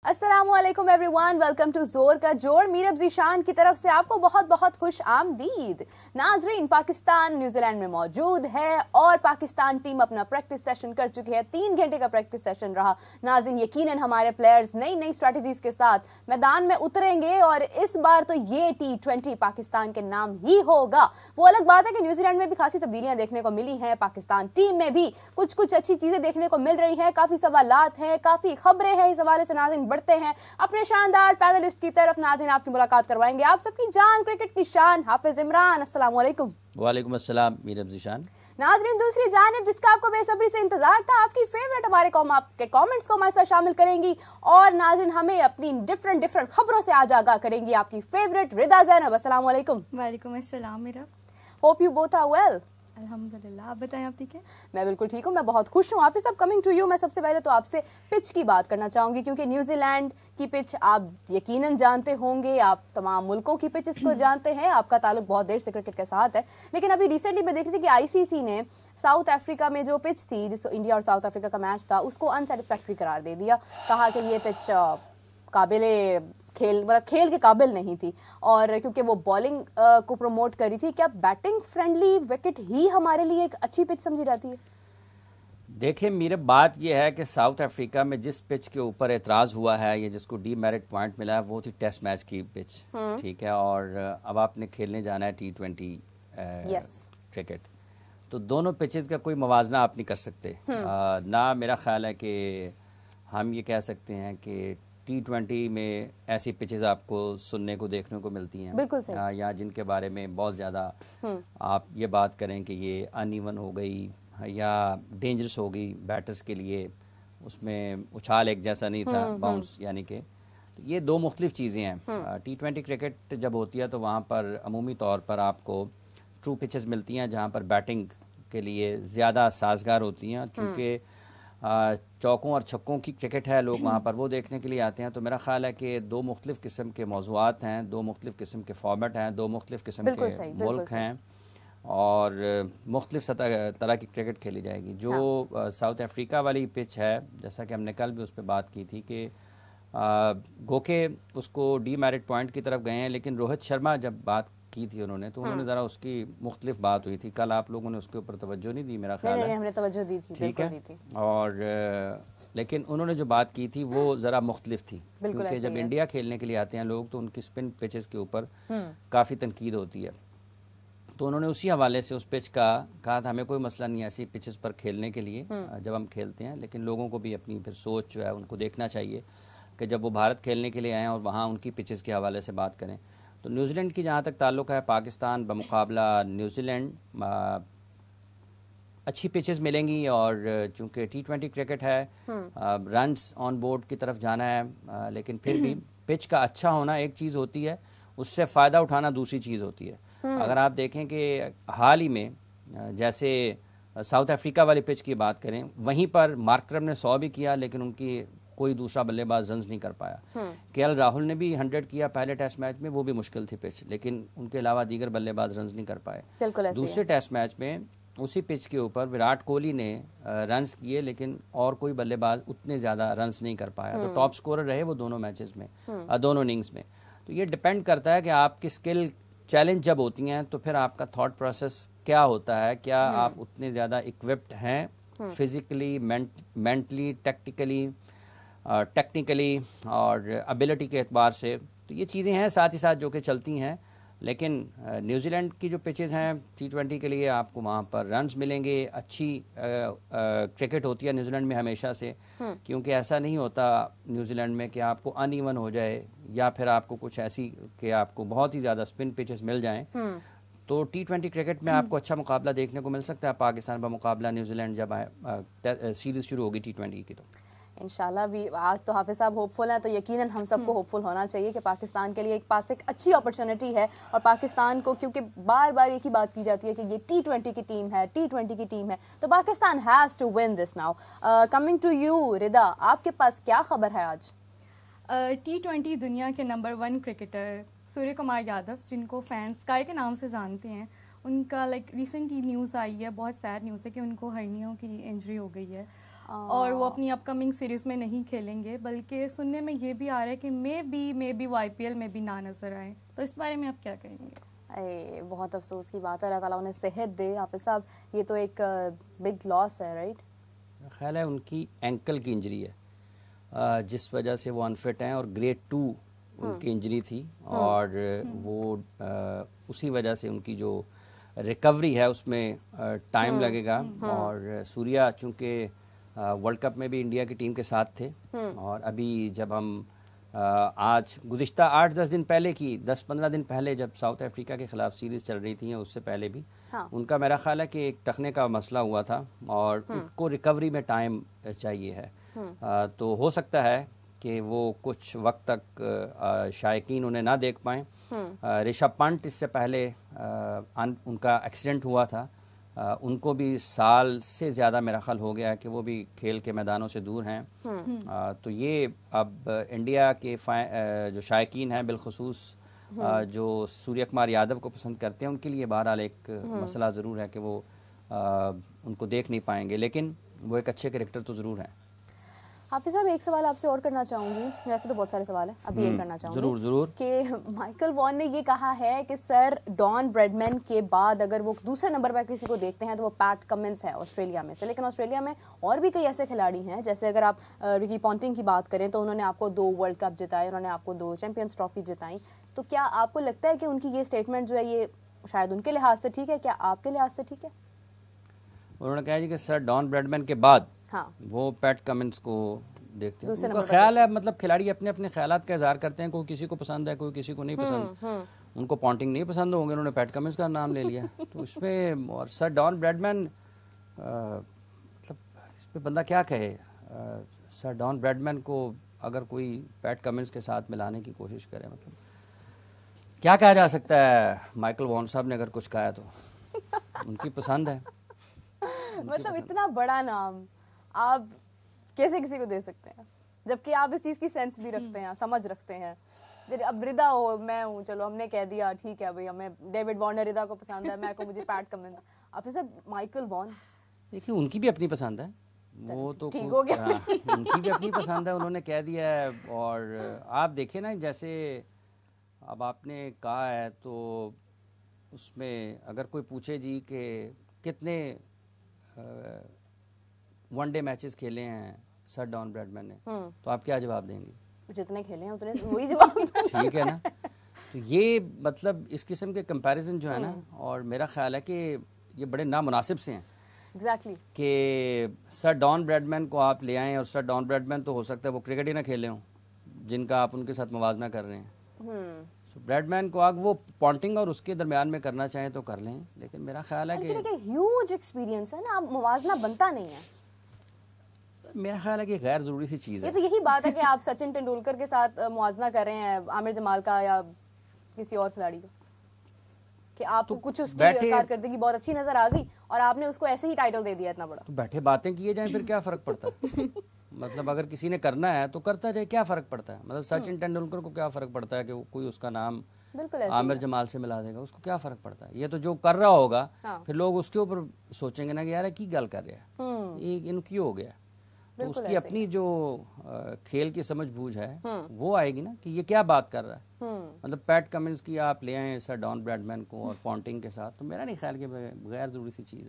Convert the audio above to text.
अस्सलामुअलैकुम everyone, welcome to जोर का जोड़। मीरब ज़ीशान की तरफ से आपको बहुत बहुत खुश आमदीद। नाजरीन, पाकिस्तान न्यूजीलैंड में मौजूद है और पाकिस्तान टीम अपना प्रैक्टिस सेशन कर चुकी है। 3 घंटे का प्रैक्टिस सेशन रहा। नाजरीन, यकीनन हमारे प्लेयर्स नई नई स्ट्रेटजीज के साथ मैदान में उतरेंगे और इस बार तो ये T20 पाकिस्तान के नाम ही होगा। वो अलग बात है कि न्यूजीलैंड में भी खासी तब्दीलियां देखने को मिली हैं, पाकिस्तान टीम में भी कुछ कुछ अच्छी चीजें देखने को मिल रही हैं, काफी सवालात हैं, काफी खबरें हैं। इस हवाले से नाज़रीन बढ़ते हैं अपने शानदार पैनलिस्ट की तरफ। नाज़रीन, आपकी मुलाकात करवाएंगे आप सबकी जान, क्रिकेट की शान, हाफिज इमरान। अस्सलाम वालेकुम। वालेकुम अस्सलाम मीरब ज़ीशान। नाज़रीन, दूसरी जानिब जिसका आपको बेसब्री से इंतजार था, आपकी फेवरेट हमारे आपके कमेंट्स को हमारे साथ शामिल करेंगी और नाज़रीन हमें अपनी डिफरेंट खबरों से आज आगाह करेंगी आपकी फेवरेट रिदा ज़ैनब। अस्सलाम वालेकुम। वालेकुम अस्सलाम Meerab. Hope you both are well. अल्हम्दुलिल्लाह, आप बताएं, आप ठीक है? मैं बिल्कुल ठीक हूँ, मैं बहुत खुश हूँ। हाफिज साहब, कमिंग टू यू, मैं सबसे पहले तो आपसे पिच की बात करना चाहूंगी क्योंकि न्यूजीलैंड की पिच आप यकीनन जानते होंगे, आप तमाम मुल्कों की पिच को जानते हैं, आपका ताल्लुक बहुत देर से क्रिकेट के साथ है। लेकिन अभी रिसेंटली मैं देख रही थी कि आईसीसी ने साउथ अफ्रीका में जो पिच थी, जिसको इंडिया और साउथ अफ्रीका का मैच था, उसको अनसेटिस्फैक्ट्री करार दे दिया। कहा कि ये पिच काबिले खेल के काबिल नहीं थी और क्योंकि वो बॉलिंग को प्रमोट करी थी। क्या बैटिंग फ्रेंडली विकेट ही हमारे लिए एक अच्छी पिच समझी जाती है? देखिए, मेरी बात यह है कि साउथ अफ्रीका में जिस पिच के ऊपर एतराज़ हुआ है, ये जिसको डीमेरिट पॉइंट मिला है, वो थी टेस्ट मैच की पिच, ठीक है। और अब आपने खेलने जाना है T20 क्रिकेट, तो दोनों पिचेस का कोई मवाजना आप नहीं कर सकते। ना मेरा ख्याल है कि हम ये कह सकते हैं कि T20 में ऐसी पिचेस आपको सुनने को देखने को मिलती हैं, बिल्कुल सही। या जिनके बारे में बहुत ज़्यादा आप ये बात करें कि ये अनइवन हो गई या डेंजरस हो गई बैटर्स के लिए, उसमें उछाल एक जैसा नहीं था, बाउंस यानी कि, तो ये दो मुख्तलिफ चीज़ें हैं। T20 क्रिकेट जब होती है तो वहाँ पर अमूमी तौर पर आपको ट्रू पिचेस मिलती हैं जहाँ पर बैटिंग के लिए ज़्यादा साजगार होती हैं। चूँकि चौकों और छक्कों की क्रिकेट है, लोग वहाँ पर वो देखने के लिए आते हैं। तो मेरा ख्याल है कि दो मुख्तलिफ़ किस्म के मौज़ूआत हैं, दो मुख्तलिफ़ किस्म के फॉर्मेट हैं, दो मुख्तलिफ़ किस्म के मुल्क हैं और मुख्तलिफ़ तरह की क्रिकेट खेली जाएगी। जो साउथ अफ्रीका वाली पिच है, जैसा कि हमने कल भी उस पर बात की थी कि गोके उसको डीमेरिट पॉइंट की तरफ गए हैं, लेकिन रोहित शर्मा जब बात की थी उन्होंने, तो उन्होंने ज़रा उसकी मुख्तलिफ बात हुई थी। कल आप लोगों ने उसके ऊपर तवज्जो नहीं दी, मेरा ख्याल है। हमने तवज्जो दी थी, ठीक है। और लेकिन उन्होंने जो बात की थी वो ज़रा मुख्तलिफ थी, क्योंकि जब इंडिया खेलने के लिए आते हैं लोग तो उनकी स्पिन पिचेस के ऊपर काफ़ी तनकीद होती है। तो उन्होंने उसी हवाले से उस पिच का कहा था, हमें कोई मसला नहीं है ऐसी पिचेस पर खेलने के लिए जब हम खेलते हैं, लेकिन लोगों को भी अपनी फिर सोच जो है उनको देखना चाहिए कि जब वो भारत खेलने के लिए आएँ और वहाँ उनकी पिचेस के हवाले से बात करें। तो न्यूजीलैंड की जहाँ तक ताल्लुक़ है, पाकिस्तान बमुकाबला न्यूजीलैंड अच्छी पिचेस मिलेंगी और चूँकि T20 क्रिकेट है, रन्स ऑन बोर्ड की तरफ जाना है, लेकिन फिर भी पिच का अच्छा होना एक चीज़ होती है, उससे फ़ायदा उठाना दूसरी चीज़ होती है। अगर आप देखें कि हाल ही में जैसे साउथ अफ्रीका वाली पिच की बात करें, वहीं पर मार्करम ने 100 भी किया लेकिन उनकी कोई दूसरा बल्लेबाज रन्स नहीं कर पाया। केएल राहुल ने भी 100 किया पहले टेस्ट मैच में, वो भी मुश्किल थी पिच, लेकिन उनके अलावा दीगर बल्लेबाज रन्स नहीं कर पाए। दूसरे टेस्ट मैच में उसी पिच के ऊपर विराट कोहली ने रन्स किए, लेकिन और कोई बल्लेबाज उतने ज़्यादा रन्स नहीं कर पाया। तो टॉप स्कोरर रहे वो दोनों मैचेस में, दोनों इनिंग्स में। तो ये डिपेंड करता है कि आपकी स्किल चैलेंज जब होती हैं तो फिर आपका थॉट प्रोसेस क्या होता है, क्या आप उतने ज़्यादा इक्विप्ड हैं फिज़िकली, मेंटली, टेक्निकली और एबिलिटी के एतबार से। तो ये चीज़ें हैं साथ ही साथ जो कि चलती हैं। लेकिन न्यूजीलैंड की जो पिचेस हैं T20 के लिए, आपको वहाँ पर रन्स मिलेंगे, अच्छी क्रिकेट होती है न्यूजीलैंड में हमेशा से, क्योंकि ऐसा नहीं होता न्यूजीलैंड में कि आपको अनइवन हो जाए या फिर आपको कुछ ऐसी कि आपको बहुत ही ज़्यादा स्पिन पिचेस मिल जाएं। तो T20 क्रिकेट में आपको अच्छा मुकाबला देखने को मिल सकता है पाकिस्तान बमुकाबला न्यूजीलैंड जब सीरीज़ शुरू होगी T20 की। तो इंशाल्लाह भी आज तो हाफिज साहब होपफुल हैं, तो यकीनन हम सबको होपफुल होना चाहिए कि पाकिस्तान के लिए एक पास एक अच्छी अपॉर्चुनिटी है। और पाकिस्तान को, क्योंकि बार बार एक ही बात की जाती है कि ये T20 की टीम है, T20 की टीम है, तो Pakistan has to win this now. Coming to you Rida, आपके पास क्या खबर है आज? T20 दुनिया के नंबर 1 क्रिकेटर सूर्य कुमार यादव, जिनको फैंस स्काई के नाम से जानते हैं, उनका रिसेंटली न्यूज़ आई है, बहुत सैड न्यूज़ है कि उनको हर्नियों की इंजरी हो गई है। और वो अपनी अपकमिंग सीरीज में नहीं खेलेंगे, बल्कि सुनने में ये भी आ रहा है कि मे बी वो IPL में भी ना नजर आए। तो इस बारे में आप क्या कहेंगे? अरे बहुत अफसोस की बात है, अल्लाह ताला उन्हें सेहत दे। हाफिज साहब, ये तो एक बिग लॉस है, राइट? ख्याल है उनकी एंकल की इंजरी है, जिस वजह से वो अनफिट हैं, और ग्रेड 2 उनकी इंजरी थी, और वो उसी वजह से उनकी जो रिकवरी है उसमें टाइम लगेगा। और सूर्या चूँकि वर्ल्ड कप में भी इंडिया की टीम के साथ थे, और अभी जब हम आज गुज़िश्ता 8-10 दिन पहले की 10-15 दिन पहले जब साउथ अफ्रीका के ख़िलाफ़ सीरीज़ चल रही थी, उससे पहले भी उनका मेरा ख्याल है कि एक टखने का मसला हुआ था, और उनको रिकवरी में टाइम चाहिए है। तो हो सकता है कि वो कुछ वक्त तक शायकीन उन्हें ना देख पाएँ। ऋषभ पंत इससे पहले उनका एक्सीडेंट हुआ था, उनको भी साल से ज़्यादा मेरा ख्याल हो गया है कि वो भी खेल के मैदानों से दूर हैं। तो ये अब इंडिया के जो शायकीन हैं, बिलखुसूस जो सूर्य कुमार यादव को पसंद करते हैं, उनके लिए बहरहाल एक मसला ज़रूर है कि वो उनको देख नहीं पाएंगे, लेकिन वो एक अच्छे कैरेक्टर तो ज़रूर हैं। हाफिज साहब, एक सवाल आपसे और करना चाहूँगी, वैसे तो बहुत सारे सवाल हैं, अभी एक करना चाहूँगी ज़रूर कि माइकल वॉन ने ये कहा है कि सर डॉन ब्रैडमैन के बाद अगर वो दूसरे नंबर पर किसी को देखते हैं तो वो पैट कमिंस है ऑस्ट्रेलिया में से। लेकिन ऑस्ट्रेलिया में और भी कई ऐसे खिलाड़ी हैं, जैसे अगर आप रिकी पॉन्टिंग की बात करें तो उन्होंने आपको 2 वर्ल्ड कप जिताए, उन्होंने आपको 2 चैंपियंस ट्रॉफी जिताई। तो क्या आपको लगता है कि उनकी ये स्टेटमेंट जो है ये शायद उनके लिहाज से ठीक है, क्या आपके लिहाज से ठीक है? उन्होंने कहा जी कि सर डॉन ब्रैडमैन के बाद वो पैट कमिंस को देखते हैं। उनका ख्याल है, मतलब खिलाड़ी अपने अपने ख्यालात का इजहार करते हैं, कोई किसी को पसंद है, कोई किसी को नहीं पसंद। उनको पॉन्टिंग नहीं पसंद होंगे, उन्होंने पैट कमिंस का नाम ले लिया। तो इसमें और सर डॉन ब्रैडमैन, मतलब इस पर बंदा क्या कहे। सर डॉन ब्रैडमैन को अगर कोई पैट कमिंस के साथ मिलाने की कोशिश करे, मतलब क्या कहा जा सकता है। माइकल वॉन साहब ने अगर कुछ कहा तो उनकी पसंद है। मतलब इतना बड़ा नाम आप कैसे किसी को दे सकते हैं, जबकि आप इस चीज़ की सेंस भी रखते हैं, समझ रखते हैं। अब रिदा हो, मैं हूँ, चलो हमने कह दिया ठीक है भाई, हमें डेविड वार्नर रिदा को पसंद है, मैं को मुझे पैट कमिंस। अब सर माइकल वॉन, देखिए उनकी भी अपनी पसंद है, वो तो ठीक हो गया। उनकी भी अपनी पसंद है, उन्होंने कह दिया है। और आप देखिए ना, जैसे अब आपने कहा है तो उसमें अगर कोई पूछे जी कि कितने वनडे मैचेस खेले हैं सर डॉन ब्रैडमैन ने, तो आप क्या जवाब देंगे? जितने खेले हैं उतने, वही जवाब। ठीक है ना। तो ये मतलब इस किस्म के कंपैरिजन जो है ना, और मेरा ख्याल है कि ये बड़े नामुनासिब से हैं। एग्जैक्टली कि सर डॉन ब्रैडमैन को आप ले आएँ, और सर डॉन ब्रैडमैन तो हो सकता है वो क्रिकेट ही ना खेले हों जिनका आप उनके साथ मुवाजना कर रहे हैं। तो ब्रैडमैन को आप वो पॉन्टिंग और उसके दरमियान में करना चाहें तो कर लें, लेकिन मेरा ख्याल है कि ह्यूज एक्सपीरियंस है ना, आप मुवाजना बनता नहीं है। मेरा ख्याल है कि गैर ज़रूरी सी चीज़ है। ये तो यही बात है कि आप सचिन तेंदुलकर के साथ मुवाजना कर रहे हैं आमिर जमाल का या किसी और खिलाड़ी का, कि आपको तो कुछ उसकी कारकर्दगी बहुत अच्छी नजर आ गई और आपने उसको ऐसे ही टाइटल दे दिया इतना बड़ा। तो बैठे बातें किए जाएं, फिर क्या फ़र्क पड़ता है। मतलब अगर किसी ने करना है तो करता जाए, क्या फ़र्क पड़ता है। मतलब सचिन तेंदुलकर को क्या फ़र्क पड़ता है कि कोई उसका नाम आमिर जमाल से मिला देगा, उसको क्या फ़र्क पड़ता है। ये तो जो कर रहा होगा फिर लोग उसके ऊपर सोचेंगे ना कि यार की गल कर रहा है, ये इनकी हो गया। तो उसकी अपनी जो खेल की समझ बूझ है वो आएगी ना कि ये क्या बात कर रहा है। मतलब पैट कमिंस की आप ले आए सर डॉन ब्रैडमैन को और पॉन्टिंग के साथ, तो मेरा नहीं ख्याल कि गैर ज़रूरी सी चीज़ है।